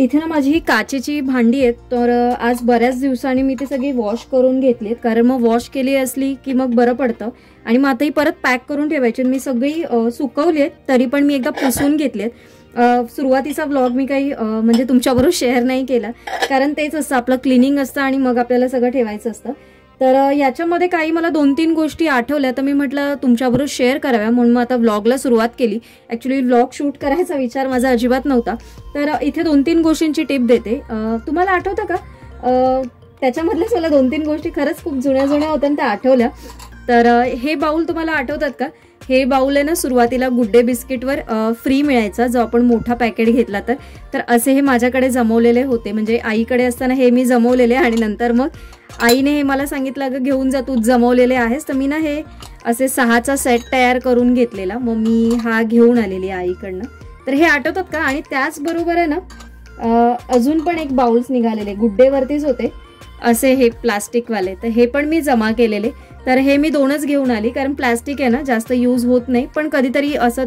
इथे ना माझी ही काचेची भांडी आहेत, तर आज बऱ्याच दिवसांनी मी ती सगळी वॉश करून घेतलीत, कारण मग वॉश केली असली की मग बरं पडतं. आणि मग आताही परत पॅक करून ठेवायची. मी सगळी सुकवली आहेत, तरी पण मी एकदा पुसून घेतलेत. सुरुवातीचा व्लॉग मी काही म्हणजे तुमच्याबरोबर शेअर नाही केला, कारण तेच असतं, आपलं क्लिनिंग असतं आणि मग आपल्याला सगळं ठेवायचं असतं. तर याच्यामध्ये काही मला 2-3 गोष्टी आठवल्या, तर मी म्हटलं तुमच्याबरोबर शेअर कराव्या, म्हणून मग आता व्लॉगला सुरुवात केली. ॲक्च्युली व्लॉग शूट करायचा विचार माझा अजिबात नव्हता. तर इथे 2-3 गोष्टींची टिप देते. तुम्हाला आठवतं का, त्याच्यामधल्याच मला 2-3 गोष्टी खरंच खूप जुन्या होत्या आणि त्या आठवल्या. तर हे बाऊल तुम्हाला आठवतात का? हे बाऊल आहे ना, सुरुवातीला गुड डे बिस्किटवर फ्री मिळायचा, जो आपण मोठा पॅकेट घेतला तर असे हे माझ्याकडे जमवलेले होते. म्हणजे आईकडे असताना हे मी जमवलेले, आणि नंतर मग आईने हे मला सांगितलं, अगं घेऊन जा, तू जमवलेले आहेस. तर मी ना हे असे 6चा सेट तयार करून घेतलेला, मग मी हा घेऊन आलेली आईकडनं. तर हे आठवतात का? आणि त्याचबरोबर आहे ना, अजून पण एक बाउल्स निघालेले गुड डे वरतीच होते, असे हे प्लास्टिकवाले. तर हे पण मी जमा केलेले. तर हे मी 2च घेऊन आली, कारण प्लास्टिक आहे ना, जास्त यूज होत नाही, पण कधीतरी असं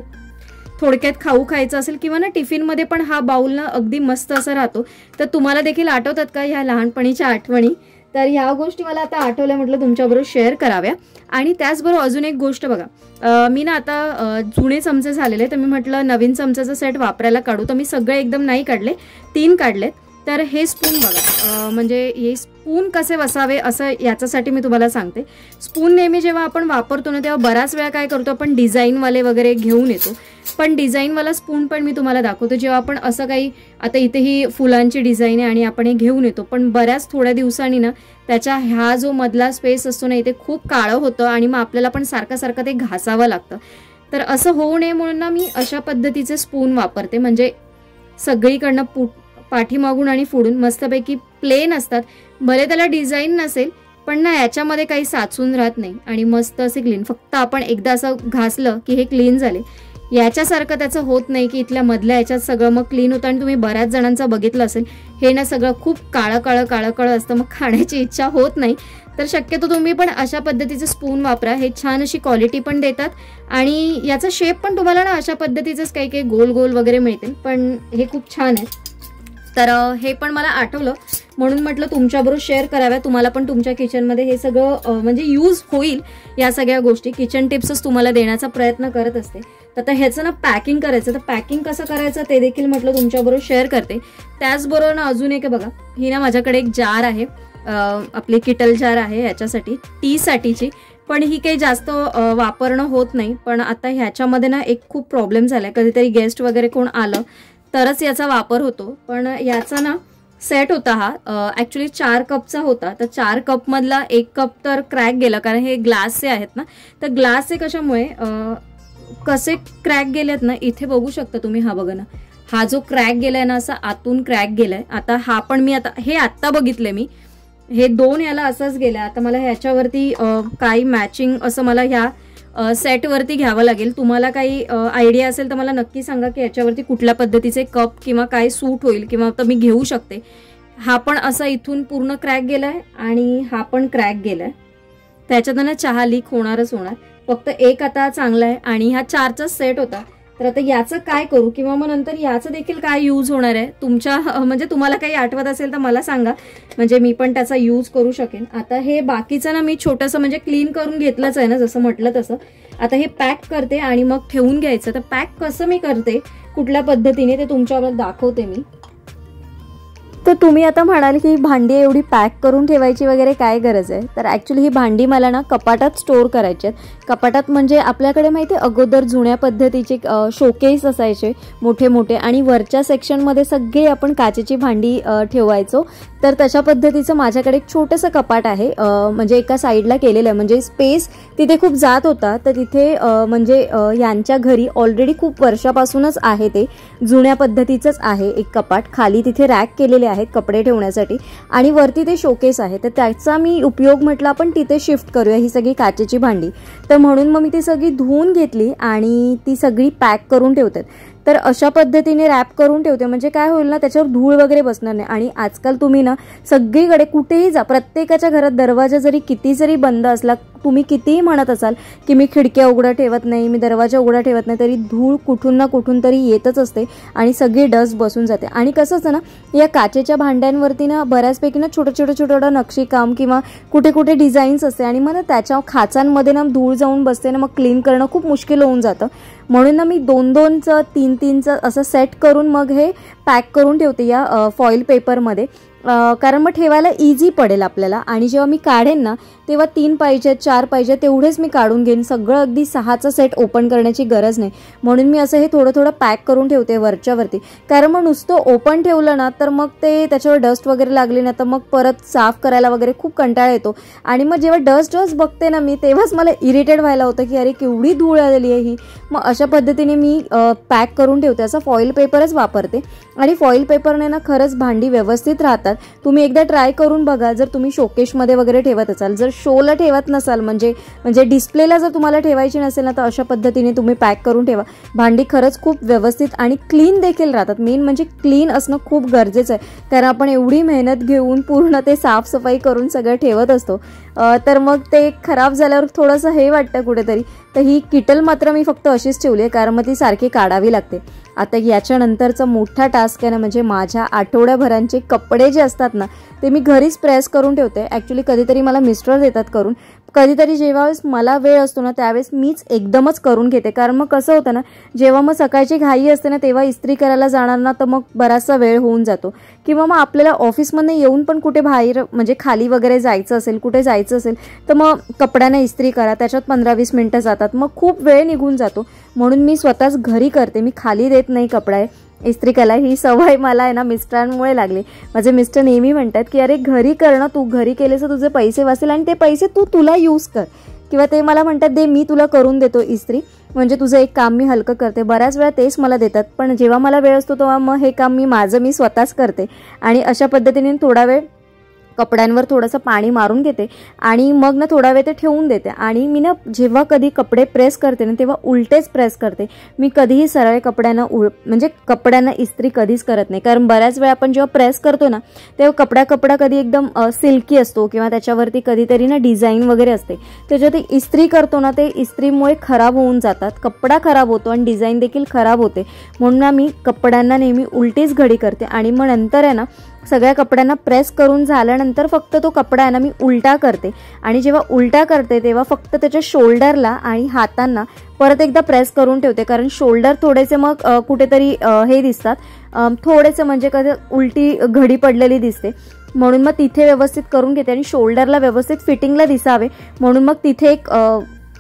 थोडक्यात खायचं असेल किंवा ना टिफिनमध्ये पण हा बाउल ना अगदी मस्त असा राहतो. तर तुम्हाला देखील आठवतात का ह्या लहानपणीच्या आठवणी? तर ह्या गोष्टी मला आता आठवल्या, म्हटलं तुमच्याबरोबर शेअर कराव्या. आणि त्याचबरोबर अजून एक गोष्ट बघा, मी ना आता जुने चमचे झालेले, तर मी म्हटलं नवीन चमच्याचा सेट वापरायला काढू. तर मी सगळे एकदम नाही काढले, 3 काढले. तर हे स्पून बघा, म्हणजे हे स्पून कसे बसावे असं याच्यासाठी मी तुम्हाला सांगते. स्पून नेहमी जेव्हा आपण वापरतो ना, तेव्हा बराच वेळा काय करतो, आपण डिझाईनवाले वगैरे घेऊन येतो. पण डिझाईनवाला स्पून पण मी तुम्हाला दाखवतो. जेव्हा आपण असं काही, आता इथे ही फुलांची डिझाईन आहे आणि आपण हे घेऊन येतो, पण बऱ्याच थोड्या दिवसांनी ना त्याच्या ह्या जो मधला स्पेस असतो ना, इथे खूप काळं होतं आणि मग आपल्याला पण सारखं ते घासावं लागतं. तर असं होऊ नये म्हणून ना मी अशा पद्धतीचे स्पून वापरते. म्हणजे सगळीकडनं पाठीमागून आणि पुढून मस्तपैकी प्लेन असतात. भले त्याला डिझाईन नसेल, पण ना याच्यामध्ये काही साचून राहत नाही आणि मस्त असे क्लीन. फक्त आपण एकदा असं घासलं की हे क्लीन झाले. याच्यासारखं त्याचं होत नाही की इथल्या मधल्या याच्यात सगळं मग क्लीन होतं. आणि तुम्ही बऱ्याच जणांचं बघितलं असेल, हे ना सगळं खूप काळं असतं, मग खाण्याची इच्छा होत नाही. तर शक्यतो तुम्ही पण अशा पद्धतीचे स्पून वापरा. हे छान अशी क्वालिटी पण देतात आणि याचा शेप पण तुम्हाला ना अशा पद्धतीचंच काही गोल वगैरे मिळतील, पण हे खूप छान आहे. तर हे पण मला आठवलं, म्हणून म्हटलं तुमच्याबरोबर शेअर कराव्या. तुम्हाला पण तुमच्या किचनमध्ये हे सगळं म्हणजे यूज होईल. या सगळ्या गोष्टी किचन टिप्सच तुम्हाला देण्याचा प्रयत्न करत असते. तर आता ह्याचं ना पॅकिंग करायचं, तर पॅकिंग कसं करायचं ते देखील म्हटलं तुमच्याबरोबर शेअर करते. त्याचबरोबर ना अजून एक बघा, ही ना माझ्याकडे एक जार आहे, आपली किटल जार आहे याच्यासाठी, टीसाठीची. पण ही काही जास्त वापरणं होत नाही. पण आता ह्याच्यामध्ये ना एक खूप प्रॉब्लेम झालाय, कधीतरी गेस्ट वगैरे कोण आलं तरच याचा वापर होतो. पण याचा ना सेट होता हा, ॲक्च्युली 4 कपचा होता. तर 4 कपमधला 1 कप तर क्रॅक गेला, कारण हे ग्लासचे आहेत ना. तर ग्लासचे कशामुळे कसे क्रॅक गेलेत ना, इथे बघू शकता तुम्ही. हा बघा ना, हा जो क्रॅक गेलाय ना, असा आतून क्रॅक गेलाय. आता हा पण मी आत्ता बघितले, मी हे 2 याला असंच गेलं. आता मला ह्याच्यावरती काही मॅचिंग असं मला ह्या सेटवरती घ्यावं लागेल. तुम्हाला काही आयडिया असेल तर मला नक्की सांगा की याच्यावरती कुठल्या पद्धतीचे कप किंवा काय सूट होईल, किंवा आता मी घेऊ शकते. हा पण असा इथून पूर्ण क्रॅक गेलाय आणि हा पण क्रॅक गेलाय. त्याच्यातनं चहा लीक होणारच होणार. फक्त एक आता चांगला आहे आणि हा 4चा सेट होता. तर आता याचं काय करू, किंवा मग नंतर याचं देखील काय यूज होणार आहे तुमच्या, म्हणजे तुम्हाला काही आठवत असेल तर मला सांगा, म्हणजे मी पण त्याचा यूज करू शकेन. आता हे बाकीचं ना मी छोटंसं म्हणजे क्लीन करून घेतलंच आहे ना, जसं म्हटलं तसं. आता हे पॅक करते आणि मग ठेवून घ्यायचं. तर पॅक कसं मी करते, कुठल्या पद्धतीने, ते तुमच्यावर दाखवते मी. तर तुम्ही आता म्हणाल की भांडी एवढी पॅक करून ठेवायची वगैरे काय गरज आहे. तर ॲक्च्युली ही भांडी मला ना कपाटात स्टोअर करायची आहेत. कपाटात म्हणजे आपल्याकडे माहिती आहे, अगोदर जुन्या पद्धतीचे शोकेस असायचे मोठे, आणि वरच्या सेक्शनमध्ये सगळे आपण काचेची भांडी ठेवायचो. तर तशा पद्धतीचं माझ्याकडे एक छोटंसं कपाट आहे, म्हणजे एका साईडला केलेलं आहे. म्हणजे स्पेस तिथे खूप जात होता, तर तिथे म्हणजे यांच्या घरी ऑलरेडी खूप वर्षापासूनच आहे, ते जुन्या पद्धतीचंच आहे एक कपाट. खाली तिथे रॅक केलेले आहेत कपडे ठेवण्यासाठी आणि वरती ते शोकेस आहे. तर त्याचा मी उपयोग म्हटलं आपण तिथे शिफ्ट करूया ही सगळी काचेची भांडी. तर म्हणून मग मी ती सगळी धुवून घेतली आणि ती सगळी पॅक करून ठेवतात. तर अशा पद्धतीने रॅप करून ठेवते, म्हणजे काय होईल ना, त्याच्यावर धूळ वगैरे बसणार नाही. आणि आजकाल तुम्ही ना सगळीकडे कुठेही जा, प्रत्येकाच्या घरात दरवाजा जरी किती जरी बंद असला, तुम्ही कितीही म्हणत असाल की मी खिडक्या उघड्या ठेवत नाही, मी दरवाजा उघडा ठेवत नाही, तरी धूळ कुठून ना कुठून तरी येतच असते आणि सगळी डस्ट बसून जाते. आणि कसं असतं ना, या काचेच्या भांड्यांवरती ना बऱ्याचपैकी ना छोटं छोटं नक्षीकाम किंवा कुठे कुठे डिझाईन्स असते आणि मग त्याच्या खाचांमध्ये ना धूळ जाऊन बसते ना, मग क्लीन करणं खूप मुश्किल होऊन जातं. म्हणून ना मी 2-2चं 3-3चं असं सेट करून मग हे पॅक करून ठेवते या फॉईल पेपरमध्ये, कारण मग ठेवायला इझी पडेल आपल्याला. आणि जेव्हा मी काढेन ना तेव्हा 3 पाहिजे 4 पाहिजे तेवढेच मी काढून घेईन, सगळं अगदी 6चा सेट ओपन करण्याची गरज नाही. म्हणून मी असं हे थोडं थोडं पॅक करून ठेवते वरच्यावरती, कारण मग नुसतं ओपन ठेवलं ना तर मग ते त्याच्यावर डस्ट वगैरे लागली ना तर मग परत साफ करायला वगैरे खूप कंटाळा येतो. आणि मग जेव्हा डस्ट बघते ना मी तेव्हाच मला इरिटेट व्हायला होतं की अरे केवढी धूळ आलेली आहे ही. मग अशा पद्धतीने मी पॅक करून ठेवते, असा फॉईल पेपरच वापरते. आणि फॉईल पेपरने ना खरंच भांडी व्यवस्थित राहतात. तुम्ही एकदा ट्राय करून बघा, जर तुम्ही शोकेशमध्ये वगैरे ठेवत असाल, जर शोला ठेवत नसाल म्हणजे डिस्प्लेला जर तुम्हाला ठेवायची नसेल ना तर अशा पद्धतीने तुम्ही पॅक करून ठेवा. भांडी खरंच खूप व्यवस्थित आणि क्लीन देखील राहतात. मेन म्हणजे क्लीन असणं खूप गरजेचं आहे, कारण आपण एवढी मेहनत घेऊन पूर्ण ते साफसफाई करून सगळं ठेवत असतो, तर मग ते खराब झाल्यावर थोडंसं हे वाटतं कुठेतरी. तर ही किटल मात्र मी फक्त अशीच ठेवली आहे, कारण मग ती सारखी काढावी लागते. आता याच्यानंतरचा मोठा टास्क आहे ना, म्हणजे माझ्या आठवड्याभरांचे कपडे जे असतात ना ते मी घरीच प्रेस करून ठेवते. ॲक्च्युली कधीतरी मला मिस्टर देतात करून, कधीतरी जेव्हा मला वेळ असतो ना त्यावेळेस मीच एकदमच करून घेते. कारण मग कसं होतं ना, जेव्हा मग सकाळची घाई असते ना तेव्हा इस्त्री करायला जाणार ना तर मग बराचसा वेळ होऊन जातो. किंवा मग आपल्याला ऑफिसमधनं येऊन पण कुठे बाहेर म्हणजे खाली वगैरे जायचं असेल, कुठे जायचं असेल तर मग कपड्यांना इस्त्री करा, त्याच्यात 15-20 मिनटं जातात, मग खूप वेळ निघून जातो. म्हणून मी स्वतःच घरी करते, मी खाली देत नाही कपडा इस्त्री करायला. ही सवय मला आहे ना मिस्टरांमुळे लागली. माझे मिस्टर नेहमी म्हणतात की अरे घरी करणं, तू घरी केलेस तुझे पैसे वाचेल आणि ते पैसे तुला यूज कर. किंवा ते मला म्हणतात दे मी तुला करून देतो इस्त्री, म्हणजे तुझं एक काम मी हलकं करते. बऱ्याच वेळा तेच मला देतात, पण जेव्हा मला वेळ असतो तेव्हा मग हे काम मी स्वतःच करते. आणि अशा पद्धतीने थोडा वेळ कपड्यांवर थोडंसं पाणी मारून घेते आणि मग ना थोडा वेळ ते ठेवून देते. आणि मी ना जेव्हा कधी कपडे प्रेस करते ना तेव्हा उलटेच प्रेस करते. मी कधीही सरळ कपड्यांना इस्त्री कधीच करत नाही, कारण बऱ्याच वेळा आपण जेव्हा प्रेस करतो ना तेव्हा कपडा कधी एकदम सिल्की असतो किंवा त्याच्यावरती कधीतरी ना डिझाईन वगैरे असते, त्याच्यात इस्त्री करतो ना ते इस्त्रीमुळे खराब होऊन जातात, कपडा खराब होतो आणि डिझाईन देखील खराब होते. म्हणून ना मी कपड्यांना नेहमी उलटीच घडी करते. आणि मग नंतर आहे ना सगळ्या कपड्यांना प्रेस करून झाल्यानंतर फक्त तो कपडा आहे ना मी उलटा करते. आणि जेव्हा उलटा करते तेव्हा फक्त त्याच्या शोल्डरला आणि हातांना परत एकदा प्रेस करून ठेवते, कारण शोल्डर थोडेसे मग कुठेतरी हे दिसतात, थोडेसे म्हणजे कधी उलटी घडी पडलेली दिसते. म्हणून मग तिथे व्यवस्थित करून घेते आणि शोल्डरला व्यवस्थित फिटिंगला दिसावे म्हणून मग तिथे एक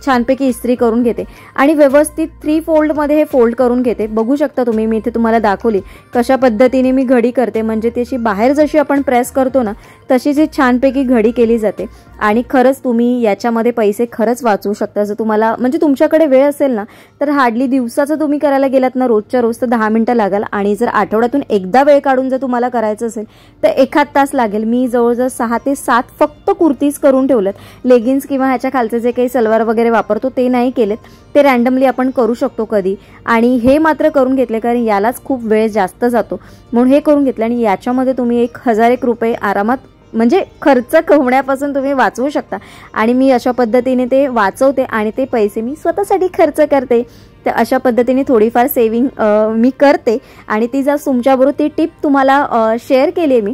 छानपैकी इस्त्री करून घेते. आणि व्यवस्थित 3 फोल्डमध्ये हे फोल्ड करून घेते. बघू शकता तुम्ही, मी इथे तुम्हाला दाखवली कशा पद्धतीने मी घडी करते, म्हणजे त्याची बाहेर जशी आपण प्रेस करतो ना तशीच ही छानपैकी घडी केली जाते. आणि खरंच तुम्ही याच्यामध्ये पैसे खरंच वाचवू शकता. जर तुम्हाला म्हणजे तुमच्याकडे वेळ असेल ना तर हार्डली दिवसाचं तुम्ही करायला गेलात ना रोजच्या रोज तर 10 मिनिटं लागाल. आणि जर आठवड्यातून एकदा वेळ काढून जर तुम्हाला करायचं असेल तर 1 तास लागेल. मी जवळजवळ 6 ते 7 फक्त कुर्तीज करून ठेवलेत. लेगिन्स किंवा ह्याच्या खालचे जे काही सलवार वगैरे वापरतो ते नाही केलेत, ते रँडमली आपण करू शकतो कधी. आणि हे मात्र करून घेतले कारण यालाच खूप वेळ जास्त जातो, म्हणून हे करून घेतले. आणि याच्यामध्ये तुम्ही 1000 रुपये आरामात म्हणजे खर्च कमवण्यापासून तुम्ही वाचवू शकता. आणि मी अशा पद्धतीने ते वाचवते आणि ते पैसे मी स्वतःसाठी खर्च करते. तर अशा पद्धतीने थोडीफार सेविंग मी करते. आणि ती जर तुमच्याबरोबर ती टिप तुम्हाला शेअर केली आहे मी,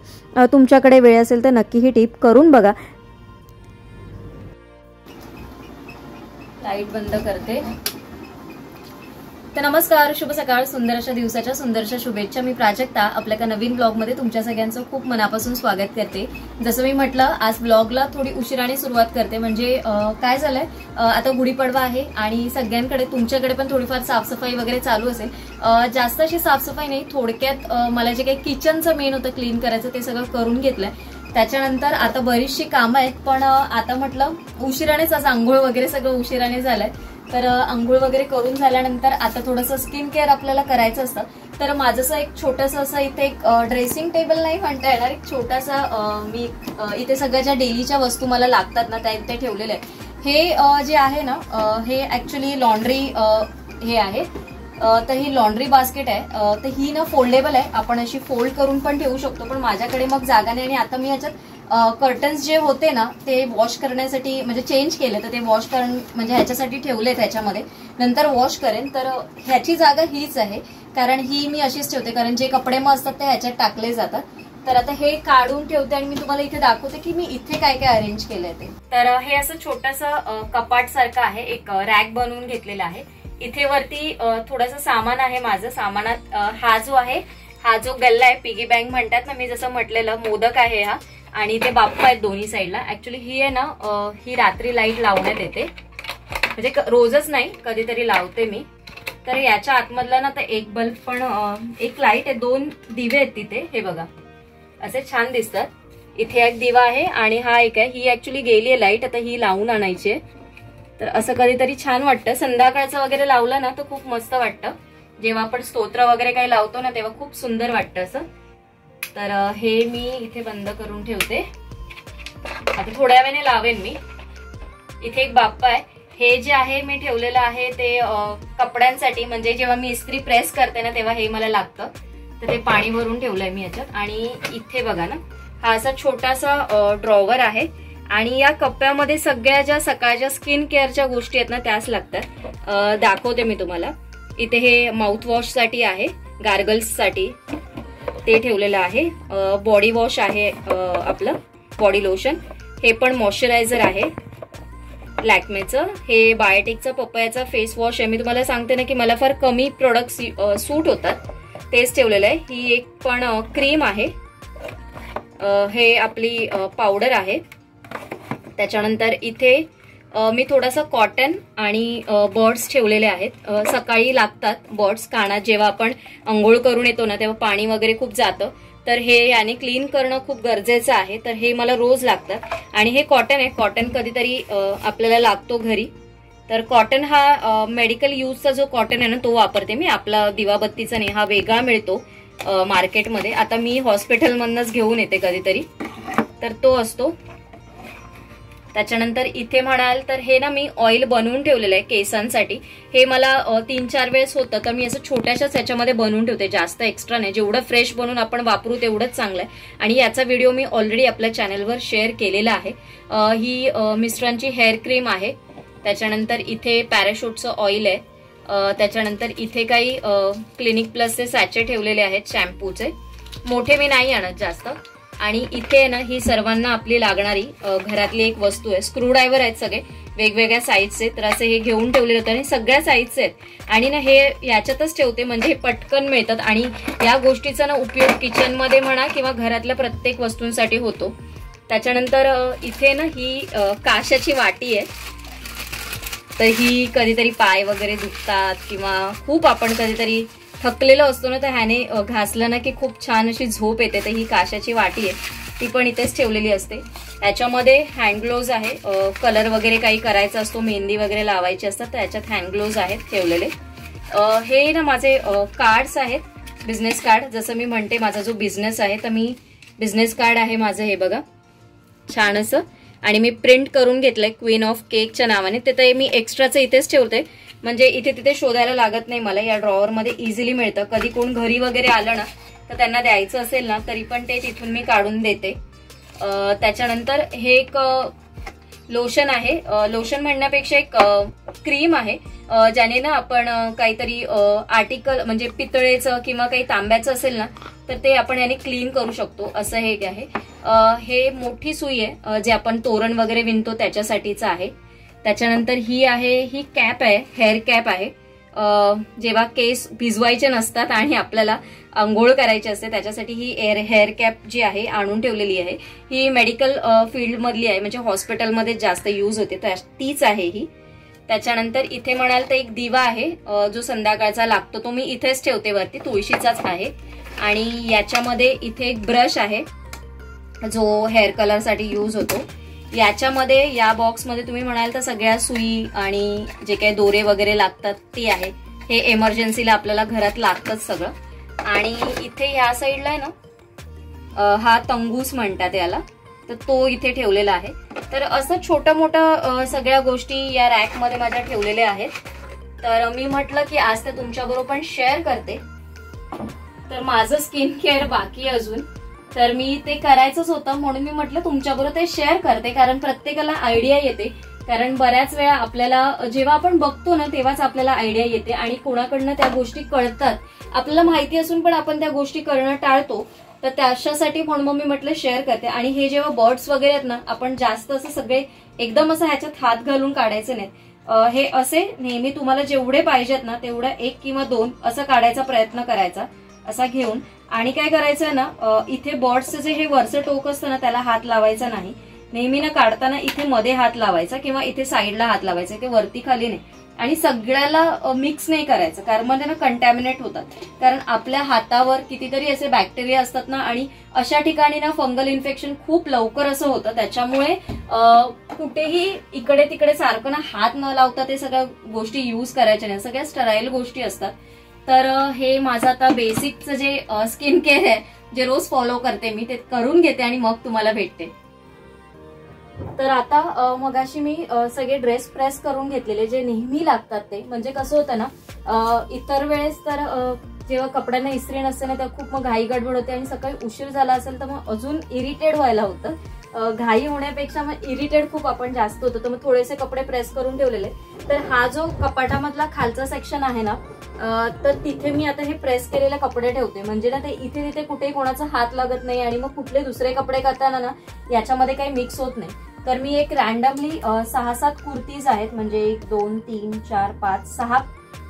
तुमच्याकडे वेळ असेल तर नक्की ही टिप करून बघा. लाईट बंद करते. तर नमस्कार, शुभ सकाळ, सुंदर अशा दिवसाच्या सुंदरशा शुभेच्छा. मी प्राजक्ता आपल्या एका नवीन ब्लॉगमध्ये तुमच्या सगळ्यांचं खूप मनापासून स्वागत करते. जसं मी म्हटलं आज ब्लॉगला थोडी उशिराने सुरुवात करते, म्हणजे काय झालंय आता गुढीपाडवा आहे आणि सगळ्यांकडे तुमच्याकडे पण थोडीफार साफसफाई वगैरे चालू असेल. जास्त अशी साफसफाई नाही, थोडक्यात मला जे काही किचनचं मेन होतं क्लीन करायचं ते सगळं करून घेतलंय. त्याच्यानंतर आता बरीचशी कामं आहेत, पण आता म्हटलं उशिरानेच आज आंघोळ वगैरे सगळं उशिराने झालंय. तर आंघोळ वगैरे करून झाल्यानंतर आता थोडंसं स्किन केअर आपल्याला करायचं असतं. तर माझंसं एक छोटंसं असं इथे एक ड्रेसिंग टेबल नाही म्हणता येणार, एक छोटासा मी इथे सगळ्या ज्या डेलीच्या वस्तू मला लागतात ना त्या इथे ठेवलेलं आहे. हे जे आहे ना हे ऍक्च्युली लॉन्ड्री हे आहे. तर ही लॉन्ड्री बास्केट आहे. तर ही ना फोल्डेबल आहे, आपण अशी फोल्ड करून पण ठेवू शकतो, पण माझ्याकडे मग जागा नाही आणि आता मी ह्याच्यात कर्टन्स जे होते ना ते वॉश करण्यासाठी म्हणजे चेंज केले, तर ते वॉश म्हणजे ह्याच्यासाठी ठेवले ह्याच्यामध्ये, नंतर वॉश करेन. तर ह्याची जागा हीच आहे, कारण ही मी अशीच ठेवते, कारण जे कपडे मग असतात ते ह्याच्यात टाकले जातात. तर आता हे काढून ठेवते आणि मी तुम्हाला इथे दाखवते की मी इथे काय काय अरेंज केलंय ते. तर हे असं छोटंसं कपाट सारखं आहे, एक रॅक बनवून घेतलेलं आहे. इथे वरती थोडंसं सामान आहे माझं. सामानात हा जो गल्ला आहे, पिगी बँक म्हणतात ना, मी जसं म्हटलेलं, मोदक आहे हा, आणि ते बाप्पा आहेत दोन्ही साईडला. ऍक्च्युली ही आहे ना, ही रात्री लाईट लावण्यात येते, म्हणजे रोजच नाही, कधीतरी लावते मी. तर याच्या आतमधला ना, तर एक बल्ब पण, एक लाईट आहे, 2 दिवे आहेत तिथे, हे बघा असे छान दिसतात. इथे एक दिवा आहे आणि हा एक आहे. ही ऍक्च्युली गेली आहे लाईट, आता ही लावून आणायची आहे. तर असं कधीतरी छान वाटतं, संध्याकाळचं वगैरे लावलं ना तर खूप मस्त वाटतं. जेव्हा आपण स्तोत्र वगैरे काही लावतो ना तेव्हा खूप सुंदर वाटतं असं. तर हे मी इथे बंद करून ठेवते, आता थोड्या वेळाने लावेन मी. इथे एक बाप्पा आहे. हे जे आहे मी ठेवलेलं आहे ते कपड्यांसाठी, म्हणजे जेव्हा मी इस्त्री प्रेस करते ना तेव्हा हे मला लागतं, तर ते पाणी भरून ठेवलंय मी याच्यात. आणि इथे बघा ना, हा असा छोटासा ड्रॉवर आहे आणि या कप्प्यामध्ये सगळ्या ज्या सकाळच्या स्किन केअरच्या गोष्टी आहेत ना त्याच लागतात. दाखवते मी तुम्हाला. इथे हे माउथ वॉश साठी आहे, गार्गल्स साठी ते ठेवलेलं आहे. बॉडी वॉश आहे आपलं, बॉडी लोशन. हे पण मॉइश्चरायझर आहे लॅक्मेचं. हे बायोटिकचं पपयाचा फेस वॉश आहे. मी तुम्हाला सांगते ना की मला फार कमी प्रोडक्ट्स सूट होतात, तेच ठेवलेलं आहे. ही एक पण क्रीम आहे. हे आपली पावडर आहे. त्याच्यानंतर इथे मी थोडासा कॉटन आणि बर्ड्स ठेवलेले आहेत. सकाळी लागतात बर्ड्स कानात, जेव्हा आपण अंघोळ करून येतो ना तेव्हा पाणी वगैरे खूप जातं, तर हे याने क्लीन करणं खूप गरजेचं आहे. तर हे मला रोज लागतात. आणि हे कॉटन आहे, कॉटन कधीतरी आपल्याला लागतो घरी. तर कॉटन हा मेडिकल यूजचा जो कॉटन आहे ना तो वापरते मी. आपला दिवाबत्तीचा नाही, हा वेगळा मिळतो मार्केटमध्ये. आता मी हॉस्पिटलमधनच घेऊन येते कधीतरी, तर तो असतो. त्याच्यानंतर इथे म्हणाल तर हे ना मी ऑइल बनवून ठेवलेलं आहे केसांसाठी. हे मला 3-4 वेळेस होतं, तर मी असं छोट्याशाच ह्याच्यामध्ये बनवून ठेवते, जास्त एक्स्ट्रा नाही. जेवढं फ्रेश बनवून आपण वापरू तेवढंच चांगलं आहे. आणि याचा व्हिडिओ मी ऑलरेडी आपल्या चॅनलवर शेअर केलेला आहे. ही मिस्टरांची हेअर क्रीम आहे. त्याच्यानंतर इथे पॅराशूटचं ऑइल आहे. त्याच्यानंतर इथे काही क्लिनिक प्लसचे सॅचे ठेवलेले आहेत शॅम्पूचे, मोठे मी नाही आणत जास्त. आणि इथे ना ही सर्वांना आपली लागणारी घरातली एक वस्तू आहे. स्क्रूड्रायव्हर आहेत सगळे वेगवेगळ्या साईजचे, तर असे हे घेऊन ठेवलेले होते आणि सगळ्या साईजचे आहेत. आणि ना हे याच्यातच ठेवते म्हणजे पटकन मिळतात आणि या गोष्टीचा ना उपयोग किचनमध्ये म्हणा किंवा घरातल्या प्रत्येक वस्तूंसाठी होतो. त्याच्यानंतर इथे ना ही काशाची वाटी आहे. तर ही कधीतरी पाय वगैरे दुखतात किंवा खूप आपण कधीतरी थकलेलं असतो ना, तर ह्याने घासलं ना की खूप छान अशी झोप येते. तर ही काशाची वाटी आहे, ती पण इथेच ठेवलेली असते. याच्यामध्ये हँड ग्लोव्ज आहे, कलर वगैरे काही करायचा असतो, मेहंदी वगैरे लावायची असतात, तर याच्यात हँड ग्लोव्ज आहेत ठेवलेले. हे ना माझे कार्ड्स आहेत, बिझनेस कार्ड. जसं मी म्हणते माझा जो बिझनेस आहे, तर मी बिझनेस कार्ड आहे माझं, हे बघा छान असं. आणि मी प्रिंट करून घेतलंय क्वीन ऑफ केकच्या नावाने. ते मी एक्स्ट्राचं इथेच ठेवते, म्हणजे इथे तिथे शोधायला लागत नाही मला. या ड्रॉवरमध्ये इझिली मिळतं. कधी कोण घरी वगैरे आलं ना तर त्यांना द्यायचं असेल ना तरी पण ते तिथून मी काढून देते. त्याच्यानंतर हे एक लोशन आहे. लोशन म्हणण्यापेक्षा एक क्रीम आहे, ज्याने ना आपण काहीतरी आर्टिकल म्हणजे पितळेचं किंवा काही तांब्याचं असेल ना तर ते आपण याने क्लीन करू शकतो, असं हे आहे. हे मोठी सुई आहे, जे आपण तोरण वगैरे विणतो त्याच्यासाठीचं आहे. त्याच्यानंतर ही आहे, ही कॅप आहे, हेअर कॅप आहे. जेव्हा केस भिजवायचे नसतात आणि आपल्याला आंघोळ करायची असते त्याच्यासाठी ही हेअर कॅप जी आहे आणून ठेवलेली आहे. ही मेडिकल फील्ड मधली आहे, म्हणजे हॉस्पिटलमध्ये जास्त यूज होते, तर तीच आहे ही. त्याच्यानंतर इथे म्हणाल तर एक दिवा आहे, जो संध्याकाळचा लागतो, तो मी इथेच ठेवते वरती, तुळशीचाच आहे. आणि याच्यामध्ये इथे एक ब्रश आहे जो हेअर कलर साठी यूज होतो. याच्यामध्ये या बॉक्समध्ये तुम्ही म्हणाल तर सगळ्या सुई आणि जे काही दोरे वगैरे लागतात ती आहे. हे इमर्जन्सीला आपल्याला घरात लागतंच सगळं. आणि इथे ह्या साईडला आहे ना, हा तंगूस म्हणतात याला, तर तो इथे ठेवलेला आहे. तर असं छोटं मोठं सगळ्या गोष्टी या रॅकमध्ये माझ्या ठेवलेल्या आहेत. तर मी म्हटलं की आज ते तुमच्याबरोबर पण शेअर करते. तर माझं स्किन केअर बाकी अजून, तर मी ते करायचंच होतं म्हणून मी म्हटलं तुमच्याबरोबर ते शेअर करते, कारण प्रत्येकाला आयडिया येते. कारण बऱ्याच वेळा आपल्याला जेव्हा आपण बघतो ना तेव्हाच आपल्याला आयडिया येते आणि कोणाकडनं त्या गोष्टी कळतात. आपल्याला माहिती असून पण आपण त्या गोष्टी करणं टाळतो. तर त्याच्यासाठी म्हणून मग मी म्हटलं शेअर करते. आणि हे जेव्हा बर्ड्स वगैरे आहेत ना, आपण जास्त असं सगळे एकदम असं ह्याच्यात हात घालून काढायचे नाहीत. हे असे नेहमी तुम्हाला जेवढे पाहिजेत ना तेवढं 1 किंवा 2 असं काढायचा प्रयत्न करायचा असा घेऊन. आणि काय करायचंय ना, इथे बर्ड्सचं जे हे वरचं टोक असतं ना त्याला हात लावायचा नाही. नेहमी ना काढताना इथे मध्ये हात लावायचा किंवा इथे साईडला हात लावायचा, ते वरती खाली नाही. आणि सगळ्याला मिक्स नाही करायचं, कारण मग ना कंटॅमिनेट होतात. कारण आपल्या हातावर कितीतरी असे बॅक्टेरिया असतात ना, आणि अशा ठिकाणी ना फंगल इन्फेक्शन खूप लवकर असं होतं. त्याच्यामुळे कुठेही इकडे तिकडे सारखं ना हात न लावता ते सगळ्या गोष्टी यूज करायच्या नाही. सगळ्या स्टराईल गोष्टी असतात. तर हे माझं आता बेसिकचं जे स्किन केअर आहे, जे रोज फॉलो करते मी, ते करून घेते आणि मग तुम्हाला भेटते. तर आता मगाशी मी सगळे ड्रेस प्रेस करून घेतलेले जे नेहमी लागतात ते. म्हणजे कसं होतं ना, इतर वेळेस तर जेव्हा कपड्यांना इस्त्री नसते ना तेव्हा खूप मग घाई गडबड होते आणि सकाळी उशीर झाला असेल तर मग अजून इरिटेट व्हायला होतं. घाई होण्यापेक्षा मग इरिटेट खूप आपण जास्त होतो. तर मग थोडेसे कपडे प्रेस करून ठेवलेले. तर हा जो कपाटामधला खालचा सेक्शन आहे ना, तर तिथे मी आता हे प्रेस केलेले कपडे ठेवते. म्हणजे ना ते इथे तिथे कुठेही कोणाचा हात लागत नाही आणि मग कुठले दुसरे कपडे करताना ना याच्यामध्ये काही मिक्स होत नाही. तर मी एक रॅन्डमली 6-7 कुर्तीज आहेत, म्हणजे 1 2 3 4 5 6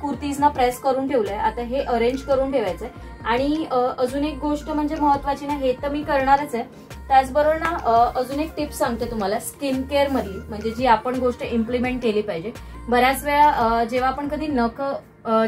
कुर्तीज ना प्रेस करून ठेवलंय. आता हे अरेंज करून ठेवायचंय. आणि अजून एक गोष्ट म्हणजे महत्वाची ना, हे तर मी करणारच आहे, त्याचबरोबर ना अजून एक टिप्स सांगते तुम्हाला स्किन केअर मधली, म्हणजे जी आपण गोष्ट इम्प्लिमेंट केली पाहिजे. बऱ्याच वेळा जेव्हा आपण कधी नख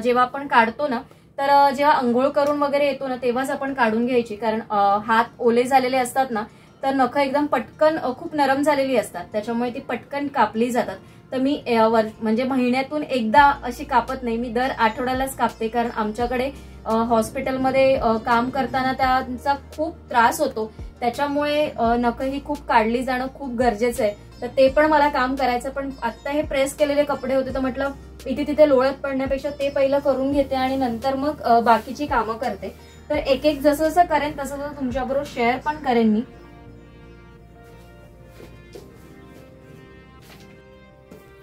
जेव्हा आपण काढतो ना, तर जेव्हा अंघोळ करून वगैरे येतो ना तेव्हाच आपण काढून घ्यायची. कारण हात ओले झालेले असतात ना, तर नख एकदम पटकन खूप नरम झालेली असतात, त्याच्यामुळे ती पटकन कापली जातात. तर मी म्हणजे महिन्यातून एकदा अशी कापत नाही, मी दर आठवड्यालाच कापते. कारण आमच्याकडे हॉस्पिटलमध्ये काम करताना त्यांचा खूप त्रास होतो, त्याच्यामुळे नख ही खूप काढली जाणं खूप गरजेचं आहे. तर ते पण मला काम करायचं. पण आता हे प्रेस केलेले कपडे होते तर म्हटलं इथे तिथे लोळत पडण्यापेक्षा ते पहिलं करून घेते आणि नंतर मग बाकीची कामं करते. तर एक एक जसं जसं करेन तसं तसं तुमच्याबरोबर शेअर पण करेन मी.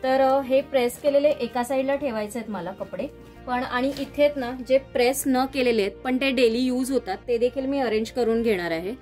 तर हे प्रेस केलेले एका साईडला ठेवायचे आहेत मला कपडे पण. आणि इथे ना जे प्रेस न केलेले आहेत पण ते डेली यूज होतात ते देखील मी अरेंज करून घेणार आहे.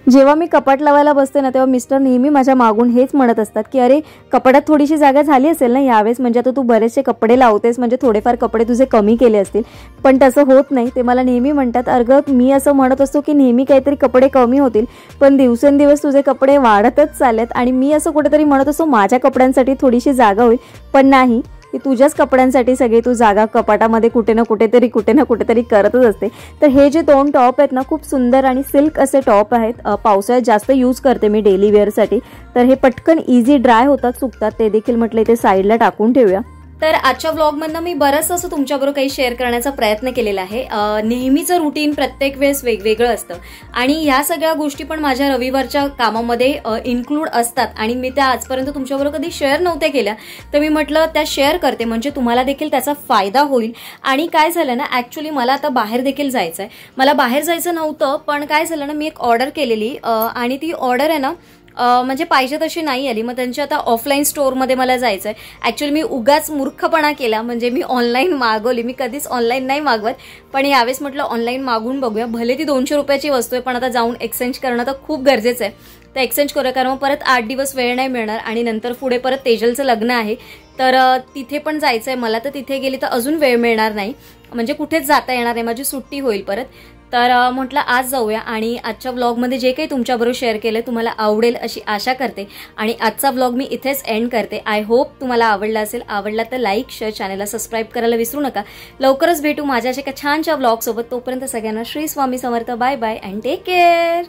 जेव्हा मी कपाट लावायला बसते ना तेव्हा मिस्टर नेहमी माझ्या मागून हेच म्हणत असतात की अरे कपाटात थोडीशी जागा झाली असेल ना यावेळेस, म्हणजे आता तू बरेचसे कपडे लावतेस म्हणजे थोडेफार कपडे तुझे कमी केले असतील. पण तसं होत नाही. ते मला नेहमी म्हणतात अगं मी असं म्हणत असतो की नेहमी काहीतरी कपडे कमी होतील पण दिवसेंदिवस तुझे कपडे वाढतच चाललेत. आणि मी असं कुठेतरी म्हणत असतो माझ्या कपड्यांसाठी थोडीशी जागा होईल, पण नाही, की तुझ्याच कपड्यांसाठी सगळी तू जागा कपाटामध्ये कुठे ना कुठेतरी करतच असते. तर हे जे 2 टॉप आहेत ना खूप सुंदर आणि सिल्क असे टॉप आहेत. पावसाळ्यात जास्त यूज करते मी डेली वेअरसाठी. तर हे पटकन इझी ड्राय होतात, सुकतात. ते देखील म्हटलं इथे साईडला टाकून ठेवूया. तर आजच्या व्लॉगमधनं मी बरंच असं तुमच्याबरोबर काही शेअर करण्याचा प्रयत्न केलेला आहे. नेहमीचं रुटीन प्रत्येक वेळेस वेगवेगळं असतं आणि ह्या सगळ्या गोष्टी पण माझ्या रविवारच्या कामामध्ये इन्क्लूड असतात आणि मी त्या आजपर्यंत तुमच्याबरोबर कधी शेअर नव्हत्या केल्या. तर मी म्हटलं त्या शेअर करते म्हणजे तुम्हाला देखील त्याचा फायदा होईल. आणि काय झालं ना, ऍक्च्युली मला आता बाहेर देखील जायचं आहे. मला बाहेर जायचं नव्हतं पण काय झालं ना, मी एक ऑर्डर केलेली आणि ती ऑर्डर आहे ना म्हणजे पाहिजे तशी नाही आली. मग त्यांच्या आता ऑफलाईन स्टोअरमध्ये मला जायचं आहे. ॲक्च्युली मी उगाच मूर्खपणा केला, म्हणजे मी ऑनलाईन मागवली. मी कधीच ऑनलाईन नाही मागवत पण यावेळेस म्हटलं ऑनलाईन मागून बघूया. भले ती 200 रुपयाची वस्तू आहे पण आता जाऊन एक्सचेंज करणं तर खूप गरजेचं आहे. तर एक्सचेंज करूया कारण मग परत 8 दिवस वेळ नाही मिळणार आणि नंतर पुढे परत तेजलचं लग्न आहे तर तिथे पण जायचं आहे मला. तर तिथे गेली तर अजून वेळ मिळणार नाही, म्हणजे कुठेच जाता येणार नाही, माझी सुट्टी होईल परत. तर म्हटलं आज जाऊया आणि आजच्या व्लॉगमध्ये जे काही तुमच्याबरोबर शेअर केलं तुम्हाला आवडेल अशी आशा करते. आणि आजचा व्लॉग मी इथेच एंड करते. आय होप तुम्हाला आवडला असेल. आवडला तर लाईक शेअर, चॅनलला सबस्क्राईब करायला विसरू नका. लवकरच भेटू माझ्या एका छानशा व्लॉगसोबत. तोपर्यंत सगळ्यांना Shri Swami Samarth. Bye bye and take care.